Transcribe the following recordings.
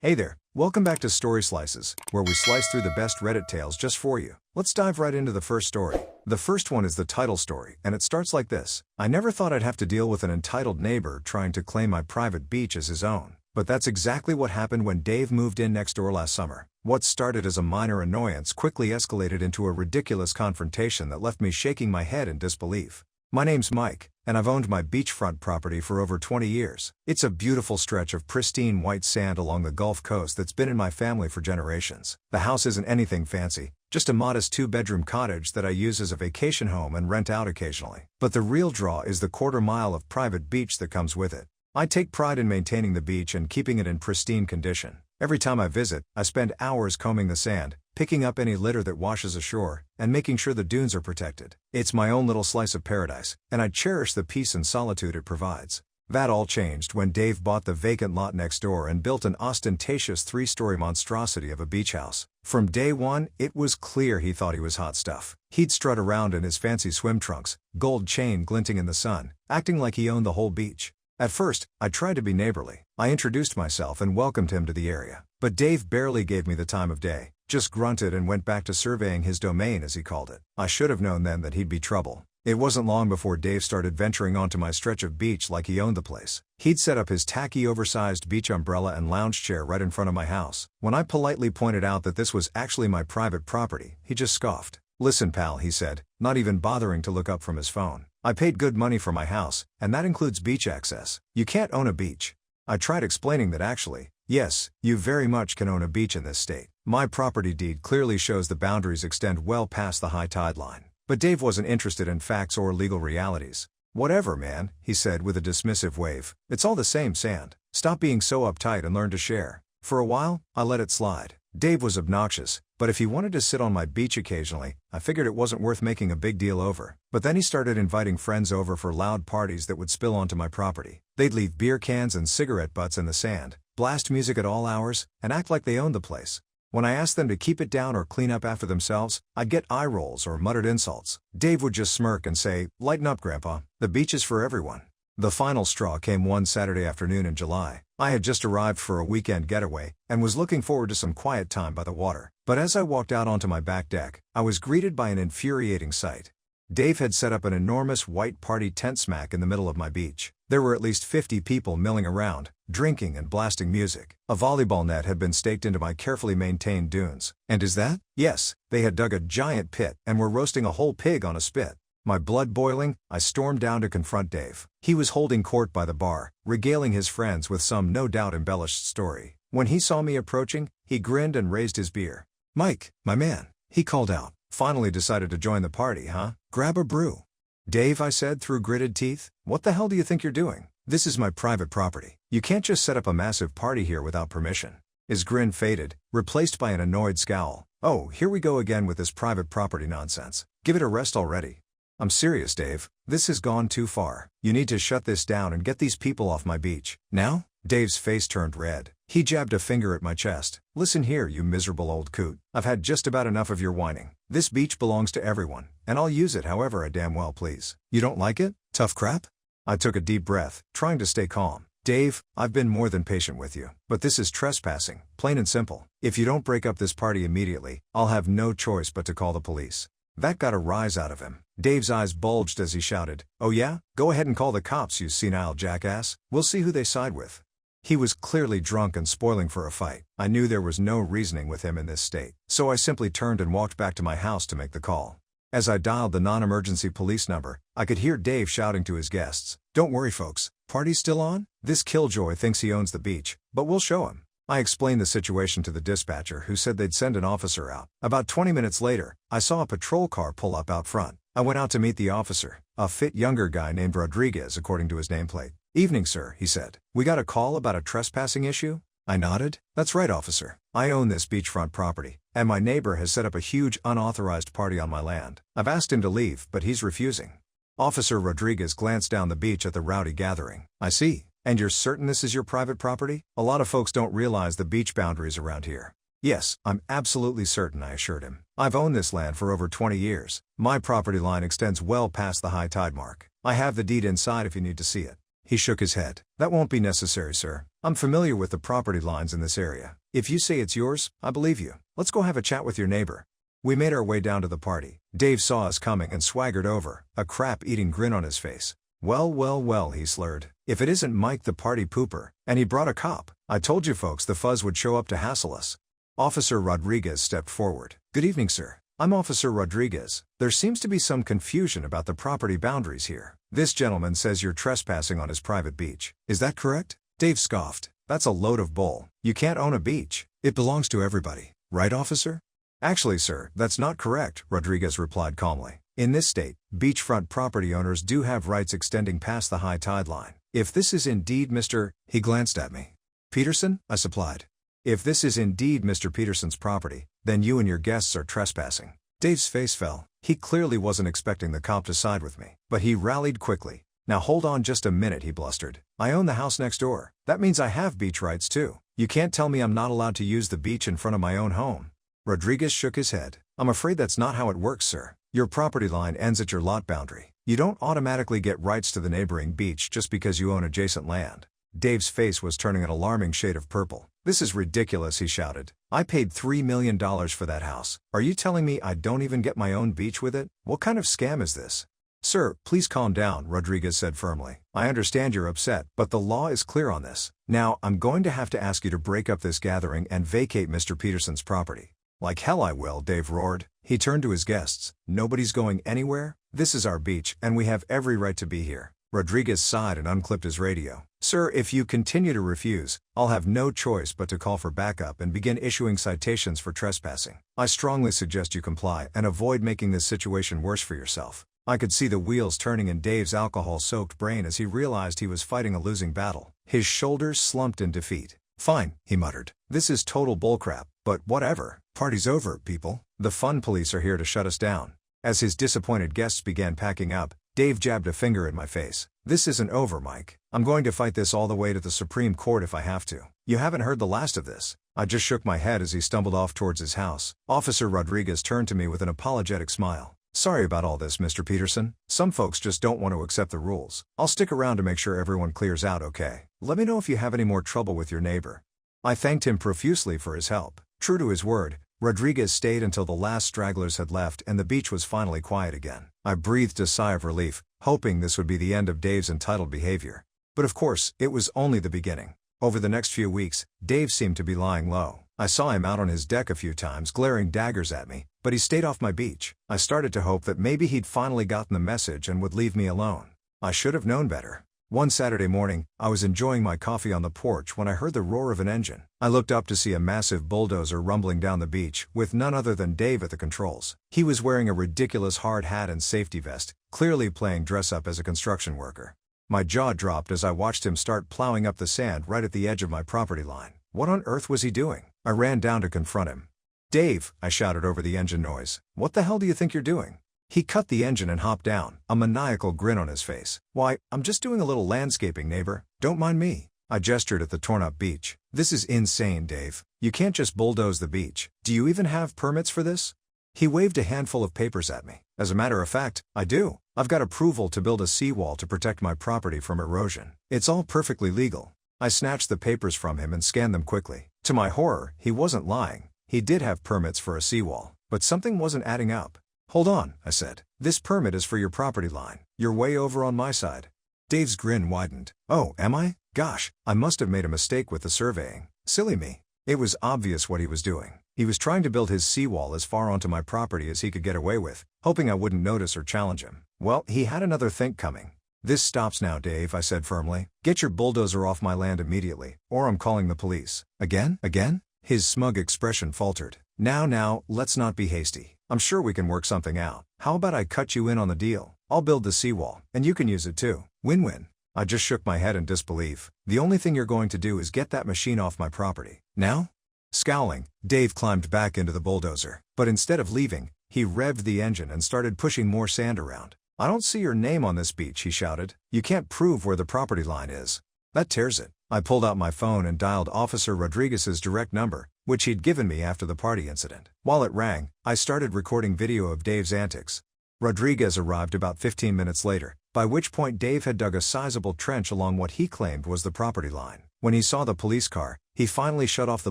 Hey there, welcome back to Story Slices, where we slice through the best Reddit tales just for you. Let's dive right into the first story. The first one is the Tittle story, and it starts like this. I never thought I'd have to deal with an entitled neighbor trying to claim my private beach as his own. But that's exactly what happened when Dave moved in next door last summer. What started as a minor annoyance quickly escalated into a ridiculous confrontation that left me shaking my head in disbelief. My name's Mike, and I've owned my beachfront property for over 20 years. It's a beautiful stretch of pristine white sand along the Gulf Coast that's been in my family for generations. The house isn't anything fancy, just a modest two-bedroom cottage that I use as a vacation home and rent out occasionally. But the real draw is the quarter-mile of private beach that comes with it. I take pride in maintaining the beach and keeping it in pristine condition. Every time I visit, I spend hours combing the sand, picking up any litter that washes ashore, and making sure the dunes are protected. It's my own little slice of paradise, and I cherish the peace and solitude it provides. That all changed when Dave bought the vacant lot next door and built an ostentatious 3-story monstrosity of a beach house. From day one, it was clear he thought he was hot stuff. He'd strut around in his fancy swim trunks, gold chain glinting in the sun, acting like he owned the whole beach. At first, I tried to be neighborly. I introduced myself and welcomed him to the area. But Dave barely gave me the time of day, just grunted and went back to surveying his domain as he called it. I should have known then that he'd be trouble. It wasn't long before Dave started venturing onto my stretch of beach like he owned the place. He'd set up his tacky oversized beach umbrella and lounge chair right in front of my house. When I politely pointed out that this was actually my private property, he just scoffed. "Listen, pal," he said, not even bothering to look up from his phone. "I paid good money for my house, and that includes beach access. You can't own a beach." I tried explaining that actually, yes, you very much can own a beach in this state. My property deed clearly shows the boundaries extend well past the high tide line. But Dave wasn't interested in facts or legal realities. "Whatever, man," he said with a dismissive wave. "It's all the same sand. Stop being so uptight and learn to share." For a while, I let it slide. Dave was obnoxious, but if he wanted to sit on my beach occasionally, I figured it wasn't worth making a big deal over. But then he started inviting friends over for loud parties that would spill onto my property. They'd leave beer cans and cigarette butts in the sand, blast music at all hours, and act like they owned the place. When I asked them to keep it down or clean up after themselves, I'd get eye rolls or muttered insults. Dave would just smirk and say, "Lighten up, Grandpa. The beach is for everyone." The final straw came one Saturday afternoon in July. I had just arrived for a weekend getaway, and was looking forward to some quiet time by the water. But as I walked out onto my back deck, I was greeted by an infuriating sight. Dave had set up an enormous white party tent smack in the middle of my beach. There were at least 50 people milling around, drinking and blasting music. A volleyball net had been staked into my carefully maintained dunes. And is that? Yes, they had dug a giant pit and were roasting a whole pig on a spit. My blood boiling, I stormed down to confront Dave. He was holding court by the bar, regaling his friends with some no doubt embellished story. When he saw me approaching, he grinned and raised his beer. "Mike, my man," he called out. "Finally decided to join the party, huh? Grab a brew." "Dave," I said through gritted teeth, "what the hell do you think you're doing? This is my private property. You can't just set up a massive party here without permission." His grin faded, replaced by an annoyed scowl. "Oh, here we go again with this private property nonsense. Give it a rest already." "I'm serious, Dave. This has gone too far. You need to shut this down and get these people off my beach." "Now?" Dave's face turned red. He jabbed a finger at my chest. "Listen here, you miserable old coot. I've had just about enough of your whining. This beach belongs to everyone, and I'll use it however I damn well please. You don't like it? Tough crap?" I took a deep breath, trying to stay calm. "Dave, I've been more than patient with you, but this is trespassing, plain and simple. If you don't break up this party immediately, I'll have no choice but to call the police." That got a rise out of him. Dave's eyes bulged as he shouted, "Oh yeah? Go ahead and call the cops, you senile jackass. We'll see who they side with." He was clearly drunk and spoiling for a fight. I knew there was no reasoning with him in this state, so I simply turned and walked back to my house to make the call. As I dialed the non-emergency police number, I could hear Dave shouting to his guests, "Don't worry folks, party's still on? This killjoy thinks he owns the beach, but we'll show him." I explained the situation to the dispatcher, who said they'd send an officer out. About 20 minutes later, I saw a patrol car pull up out front. I went out to meet the officer, a fit younger guy named Rodriguez according to his nameplate. "Evening, sir," he said. "We got a call about a trespassing issue?" I nodded. "That's right, officer. I own this beachfront property, and my neighbor has set up a huge unauthorized party on my land. I've asked him to leave, but he's refusing." Officer Rodriguez glanced down the beach at the rowdy gathering. "I see. And you're certain this is your private property? A lot of folks don't realize the beach boundaries around here." "Yes, I'm absolutely certain," I assured him. "I've owned this land for over 20 years. My property line extends well past the high tide mark. I have the deed inside if you need to see it." He shook his head. That won't be necessary, sir. I'm familiar with the property lines in this area. If you say it's yours, I believe you. Let's go have a chat with your neighbor. We made our way down to the party. Dave saw us coming and swaggered over, a crap-eating grin on his face. Well, he slurred. If it isn't Mike the party pooper, and he brought a cop. I told you folks the fuzz would show up to hassle us. Officer Rodriguez stepped forward. Good evening, sir. I'm Officer Rodriguez. There seems to be some confusion about the property boundaries here. This gentleman says you're trespassing on his private beach. Is that correct? Dave scoffed. That's a load of bull. You can't own a beach. It belongs to everybody. Right, officer? Actually, sir, that's not correct, Rodriguez replied calmly. In this state, beachfront property owners do have rights extending past the high tide line. If this is indeed Mr. He glanced at me. Peterson, I supplied. If this is indeed Mr. Peterson's property, then you and your guests are trespassing. Dave's face fell. He clearly wasn't expecting the cop to side with me, but he rallied quickly. Now hold on just a minute, he blustered. I own the house next door. That means I have beach rights too. You can't tell me I'm not allowed to use the beach in front of my own home. Rodriguez shook his head. I'm afraid that's not how it works, sir. Your property line ends at your lot boundary. You don't automatically get rights to the neighboring beach just because you own adjacent land. Dave's face was turning an alarming shade of purple. This is ridiculous, he shouted. I paid $3 million for that house. Are you telling me I don't even get my own beach with it? What kind of scam is this? Sir, please calm down, Rodriguez said firmly. I understand you're upset, but the law is clear on this. Now, I'm going to have to ask you to break up this gathering and vacate Mr. Peterson's property. Like hell I will, Dave roared. He turned to his guests. Nobody's going anywhere? This is our beach, and we have every right to be here. Rodriguez sighed and unclipped his radio. Sir, if you continue to refuse, I'll have no choice but to call for backup and begin issuing citations for trespassing. I strongly suggest you comply and avoid making this situation worse for yourself. I could see the wheels turning in Dave's alcohol-soaked brain as he realized he was fighting a losing battle. His shoulders slumped in defeat. Fine, he muttered. This is total bullcrap, but whatever. Party's over, people. The fun police are here to shut us down. As his disappointed guests began packing up, Dave jabbed a finger in my face. This isn't over, Mike. I'm going to fight this all the way to the Supreme Court if I have to. You haven't heard the last of this. I just shook my head as he stumbled off towards his house. Officer Rodriguez turned to me with an apologetic smile. Sorry about all this, Mr. Peterson. Some folks just don't want to accept the rules. I'll stick around to make sure everyone clears out okay. Let me know if you have any more trouble with your neighbor. I thanked him profusely for his help. True to his word, Rodriguez stayed until the last stragglers had left and the beach was finally quiet again. I breathed a sigh of relief, hoping this would be the end of Dave's entitled behavior. But of course, it was only the beginning. Over the next few weeks, Dave seemed to be lying low. I saw him out on his deck a few times glaring daggers at me, but he stayed off my beach. I started to hope that maybe he'd finally gotten the message and would leave me alone. I should have known better. One Saturday morning, I was enjoying my coffee on the porch when I heard the roar of an engine. I looked up to see a massive bulldozer rumbling down the beach, with none other than Dave at the controls. He was wearing a ridiculous hard hat and safety vest, clearly playing dress-up as a construction worker. My jaw dropped as I watched him start plowing up the sand right at the edge of my property line. What on earth was he doing? I ran down to confront him. Dave, I shouted over the engine noise. What the hell do you think you're doing? He cut the engine and hopped down, a maniacal grin on his face. Why, I'm just doing a little landscaping, neighbor. Don't mind me. I gestured at the torn-up beach. This is insane, Dave. You can't just bulldoze the beach. Do you even have permits for this? He waved a handful of papers at me. As a matter of fact, I do. I've got approval to build a seawall to protect my property from erosion. It's all perfectly legal. I snatched the papers from him and scanned them quickly. To my horror, he wasn't lying. He did have permits for a seawall, but something wasn't adding up. Hold on, I said. This permit is for your property line. You're way over on my side. Dave's grin widened. Oh, am I? Gosh, I must have made a mistake with the surveying. Silly me. It was obvious what he was doing. He was trying to build his seawall as far onto my property as he could get away with, hoping I wouldn't notice or challenge him. Well, he had another think coming. This stops now, Dave, I said firmly. Get your bulldozer off my land immediately, or I'm calling the police. Again? Again? His smug expression faltered. Now, let's not be hasty. I'm sure we can work something out. How about I cut you in on the deal? I'll build the seawall, and you can use it too. Win-win. I just shook my head in disbelief. The only thing you're going to do is get that machine off my property. Now? Scowling, Dave climbed back into the bulldozer. But instead of leaving, he revved the engine and started pushing more sand around. I don't see your name on this beach, he shouted. You can't prove where the property line is. That tears it. I pulled out my phone and dialed Officer Rodriguez's direct number, which he'd given me after the party incident. While it rang, I started recording video of Dave's antics. Rodriguez arrived about 15 minutes later, by which point Dave had dug a sizable trench along what he claimed was the property line. When he saw the police car, he finally shut off the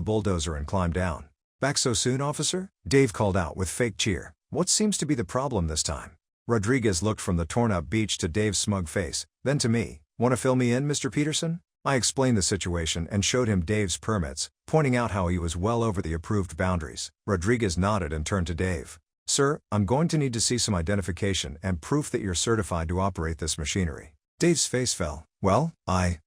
bulldozer and climbed down. "Back so soon, officer?" Dave called out with fake cheer. "What seems to be the problem this time?" Rodriguez looked from the torn-up beach to Dave's smug face, then to me. "Want to fill me in, Mr. Peterson?" I explained the situation and showed him Dave's permits, pointing out how he was well over the approved boundaries. Rodriguez nodded and turned to Dave. "Sir, I'm going to need to see some identification and proof that you're certified to operate this machinery." Dave's face fell. "Well, I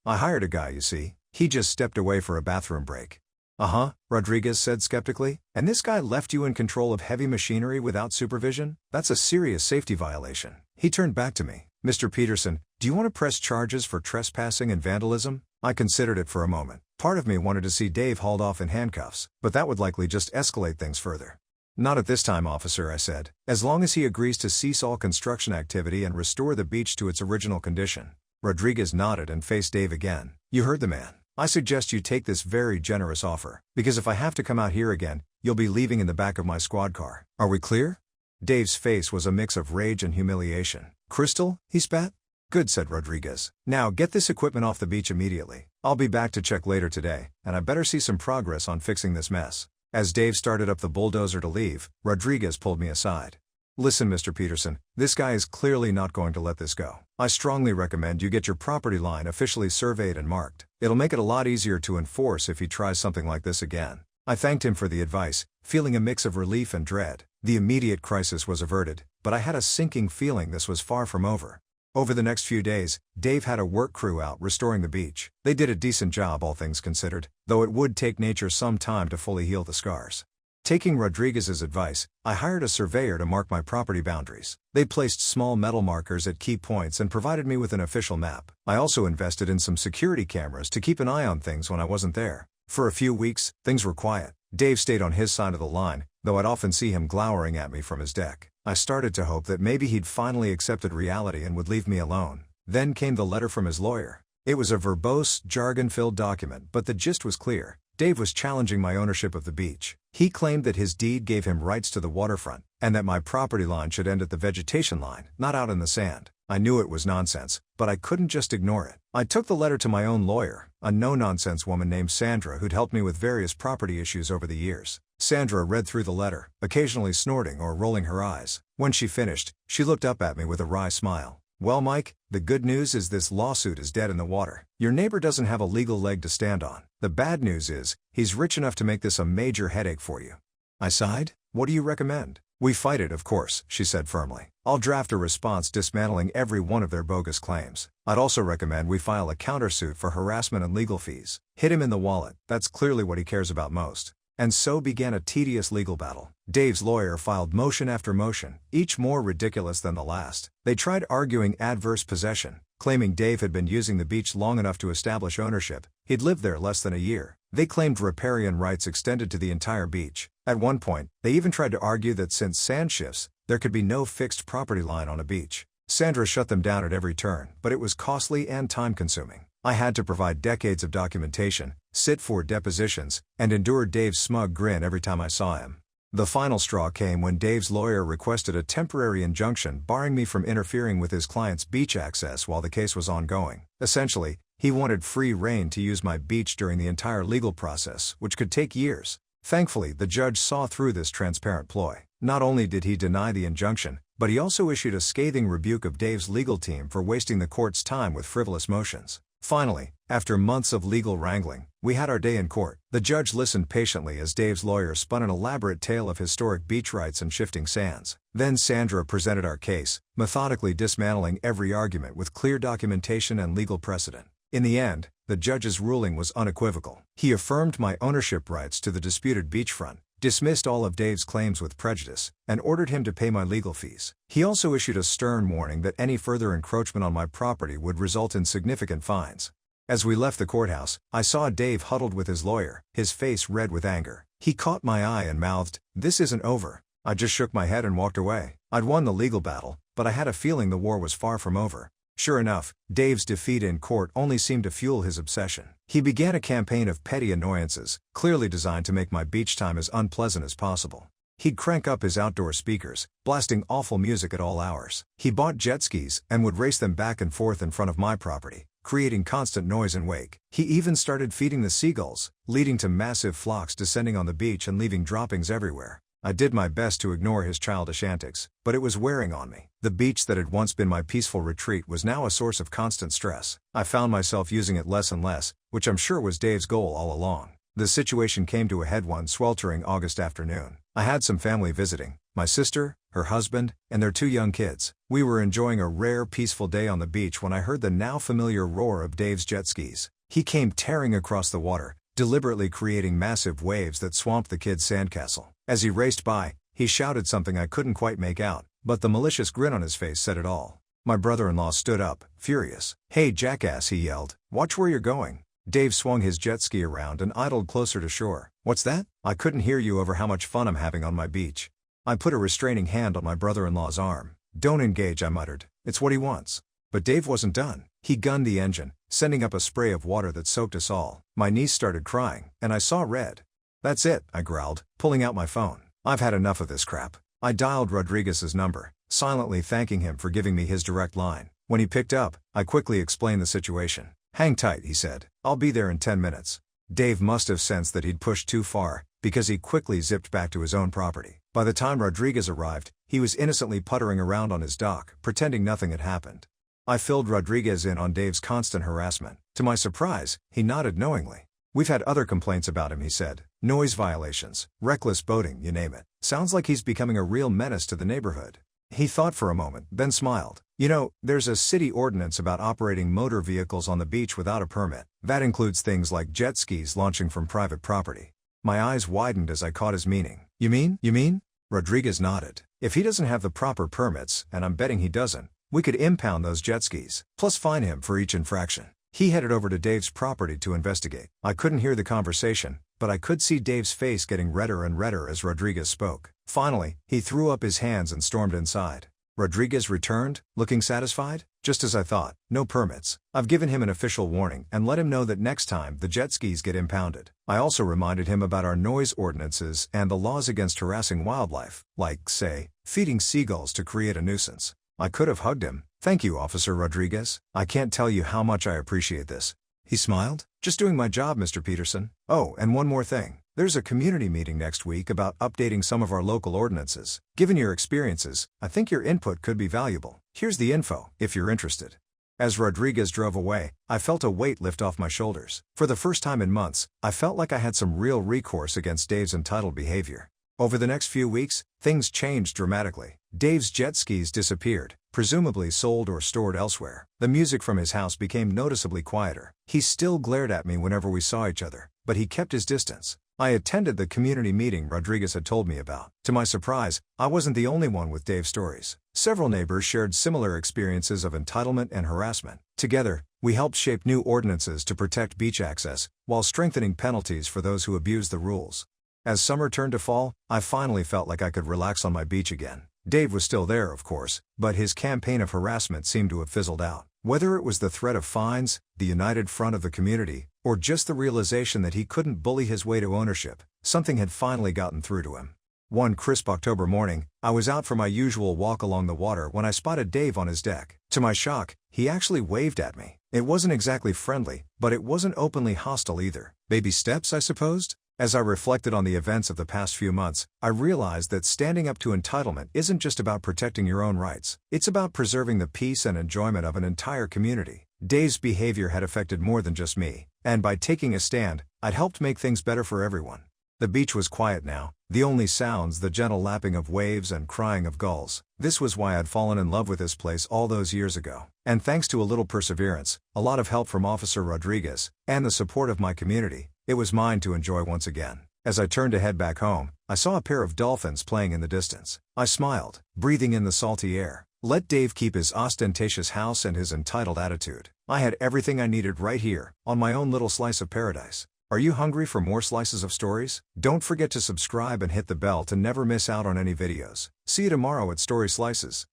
hired a guy, you see. He just stepped away for a bathroom break." "Uh-huh," Rodriguez said skeptically. "And this guy left you in control of heavy machinery without supervision? That's a serious safety violation." He turned back to me. "Mr. Peterson, do you want to press charges for trespassing and vandalism?" I considered it for a moment. Part of me wanted to see Dave hauled off in handcuffs, but that would likely just escalate things further. "Not at this time, officer," I said, "as long as he agrees to cease all construction activity and restore the beach to its original condition." Rodriguez nodded and faced Dave again. "You heard the man. I suggest you take this very generous offer, because if I have to come out here again, you'll be leaving in the back of my squad car. Are we clear?" Dave's face was a mix of rage and humiliation. "Crystal?" he spat. "Good," said Rodriguez. "Now get this equipment off the beach immediately. I'll be back to check later today, and I better see some progress on fixing this mess." As Dave started up the bulldozer to leave, Rodriguez pulled me aside. "Listen, Mr. Peterson, this guy is clearly not going to let this go. I strongly recommend you get your property line officially surveyed and marked. It'll make it a lot easier to enforce if he tries something like this again." I thanked him for the advice, feeling a mix of relief and dread. The immediate crisis was averted, but I had a sinking feeling this was far from over. Over the next few days, Dave had a work crew out restoring the beach. They did a decent job, all things considered, though it would take nature some time to fully heal the scars. Taking Rodriguez's advice, I hired a surveyor to mark my property boundaries. They placed small metal markers at key points and provided me with an official map. I also invested in some security cameras to keep an eye on things when I wasn't there. For a few weeks, things were quiet. Dave stayed on his side of the line, though I'd often see him glowering at me from his deck. I started to hope that maybe he'd finally accepted reality and would leave me alone. Then came the letter from his lawyer. It was a verbose, jargon-filled document, but the gist was clear. Dave was challenging my ownership of the beach. He claimed that his deed gave him rights to the waterfront, and that my property line should end at the vegetation line, not out in the sand. I knew it was nonsense, but I couldn't just ignore it. I took the letter to my own lawyer, a no-nonsense woman named Sandra who'd helped me with various property issues over the years. Sandra read through the letter, occasionally snorting or rolling her eyes. When she finished, she looked up at me with a wry smile. "Well, Mike, the good news is this lawsuit is dead in the water. Your neighbor doesn't have a legal leg to stand on. The bad news is, he's rich enough to make this a major headache for you." I sighed. "What do you recommend?" "We fight it, of course," she said firmly. "I'll draft a response dismantling every one of their bogus claims. I'd also recommend we file a countersuit for harassment and legal fees. Hit him in the wallet, that's clearly what he cares about most." And so began a tedious legal battle. Dave's lawyer filed motion after motion, each more ridiculous than the last. They tried arguing adverse possession, claiming Dave had been using the beach long enough to establish ownership. He'd lived there less than a year. They claimed riparian rights extended to the entire beach. At one point, they even tried to argue that since sand shifts, there could be no fixed property line on a beach. Sandra shut them down at every turn, but it was costly and time-consuming. I had to provide decades of documentation, sit for depositions, and endure Dave's smug grin every time I saw him. The final straw came when Dave's lawyer requested a temporary injunction barring me from interfering with his client's beach access while the case was ongoing. Essentially, he wanted free rein to use my beach during the entire legal process, which could take years. Thankfully, the judge saw through this transparent ploy. Not only did he deny the injunction, but he also issued a scathing rebuke of Dave's legal team for wasting the court's time with frivolous motions. Finally, after months of legal wrangling, we had our day in court. The judge listened patiently as Dave's lawyer spun an elaborate tale of historic beach rights and shifting sands. Then Sandra presented our case, methodically dismantling every argument with clear documentation and legal precedent. In the end, the judge's ruling was unequivocal. He affirmed my ownership rights to the disputed beachfront, dismissed all of Dave's claims with prejudice, and ordered him to pay my legal fees. He also issued a stern warning that any further encroachment on my property would result in significant fines. As we left the courthouse, I saw Dave huddled with his lawyer, his face red with anger. He caught my eye and mouthed, "This isn't over." I just shook my head and walked away. I'd won the legal battle, but I had a feeling the war was far from over. Sure enough, Dave's defeat in court only seemed to fuel his obsession. He began a campaign of petty annoyances, clearly designed to make my beach time as unpleasant as possible. He'd crank up his outdoor speakers, blasting awful music at all hours. He bought jet skis and would race them back and forth in front of my property, creating constant noise and wake. He even started feeding the seagulls, leading to massive flocks descending on the beach and leaving droppings everywhere. I did my best to ignore his childish antics, but it was wearing on me. The beach that had once been my peaceful retreat was now a source of constant stress. I found myself using it less and less, which I'm sure was Dave's goal all along. The situation came to a head one sweltering August afternoon. I had some family visiting, my sister, her husband, and their 2 young kids. We were enjoying a rare peaceful day on the beach when I heard the now familiar roar of Dave's jet skis. He came tearing across the water, deliberately creating massive waves that swamped the kids' sandcastle. As he raced by, he shouted something I couldn't quite make out, but the malicious grin on his face said it all. My brother-in-law stood up, furious. "Hey jackass," he yelled, "watch where you're going." Dave swung his jet ski around and idled closer to shore. "What's that? I couldn't hear you over how much fun I'm having on my beach." I put a restraining hand on my brother-in-law's arm. "Don't engage," I muttered. "It's what he wants." But Dave wasn't done. He gunned the engine, sending up a spray of water that soaked us all. My niece started crying, and I saw red. "That's it," I growled, pulling out my phone. "I've had enough of this crap." I dialed Rodriguez's number, silently thanking him for giving me his direct line. When he picked up, I quickly explained the situation. "Hang tight," he said. "I'll be there in 10 minutes. Dave must have sensed that he'd pushed too far, because he quickly zipped back to his own property. By the time Rodriguez arrived, he was innocently puttering around on his dock, pretending nothing had happened. I filled Rodriguez in on Dave's constant harassment. To my surprise, he nodded knowingly. "We've had other complaints about him," he said. "Noise violations, reckless boating, you name it. Sounds like he's becoming a real menace to the neighborhood." He thought for a moment, then smiled. "You know, there's a city ordinance about operating motor vehicles on the beach without a permit. That includes things like jet skis launching from private property." My eyes widened as I caught his meaning. You mean? Rodriguez nodded. "If he doesn't have the proper permits, and I'm betting he doesn't, we could impound those jet skis, plus fine him for each infraction." He headed over to Dave's property to investigate. I couldn't hear the conversation, but I could see Dave's face getting redder and redder as Rodriguez spoke. Finally, he threw up his hands and stormed inside. Rodriguez returned, looking satisfied. "Just as I thought, no permits. I've given him an official warning and let him know that next time the jet skis get impounded." I also reminded him about our noise ordinances and the laws against harassing wildlife, like, say, feeding seagulls to create a nuisance. I could have hugged him. "Thank you, Officer Rodriguez. I can't tell you how much I appreciate this." He smiled. "Just doing my job, Mr. Peterson. Oh, and one more thing. There's a community meeting next week about updating some of our local ordinances. Given your experiences, I think your input could be valuable. Here's the info, if you're interested." As Rodriguez drove away, I felt a weight lift off my shoulders. For the first time in months, I felt like I had some real recourse against Dave's entitled behavior. Over the next few weeks, things changed dramatically. Dave's jet skis disappeared, presumably sold or stored elsewhere. The music from his house became noticeably quieter. He still glared at me whenever we saw each other, but he kept his distance. I attended the community meeting Rodriguez had told me about. To my surprise, I wasn't the only one with Dave's stories. Several neighbors shared similar experiences of entitlement and harassment. Together, we helped shape new ordinances to protect beach access, while strengthening penalties for those who abuse the rules. As summer turned to fall, I finally felt like I could relax on my beach again. Dave was still there, of course, but his campaign of harassment seemed to have fizzled out. Whether it was the threat of fines, the united front of the community, or just the realization that he couldn't bully his way to ownership, something had finally gotten through to him. One crisp October morning, I was out for my usual walk along the water when I spotted Dave on his deck. To my shock, he actually waved at me. It wasn't exactly friendly, but it wasn't openly hostile either. Baby steps, I supposed? As I reflected on the events of the past few months, I realized that standing up to entitlement isn't just about protecting your own rights. It's about preserving the peace and enjoyment of an entire community. Dave's behavior had affected more than just me, and by taking a stand, I'd helped make things better for everyone. The beach was quiet now, the only sounds the gentle lapping of waves and crying of gulls. This was why I'd fallen in love with this place all those years ago. And thanks to a little perseverance, a lot of help from Officer Rodriguez, and the support of my community, it was mine to enjoy once again. As I turned to head back home, I saw a pair of dolphins playing in the distance. I smiled, breathing in the salty air. Let Dave keep his ostentatious house and his entitled attitude. I had everything I needed right here, on my own little slice of paradise. Are you hungry for more slices of stories? Don't forget to subscribe and hit the bell to never miss out on any videos. See you tomorrow at Story Slices.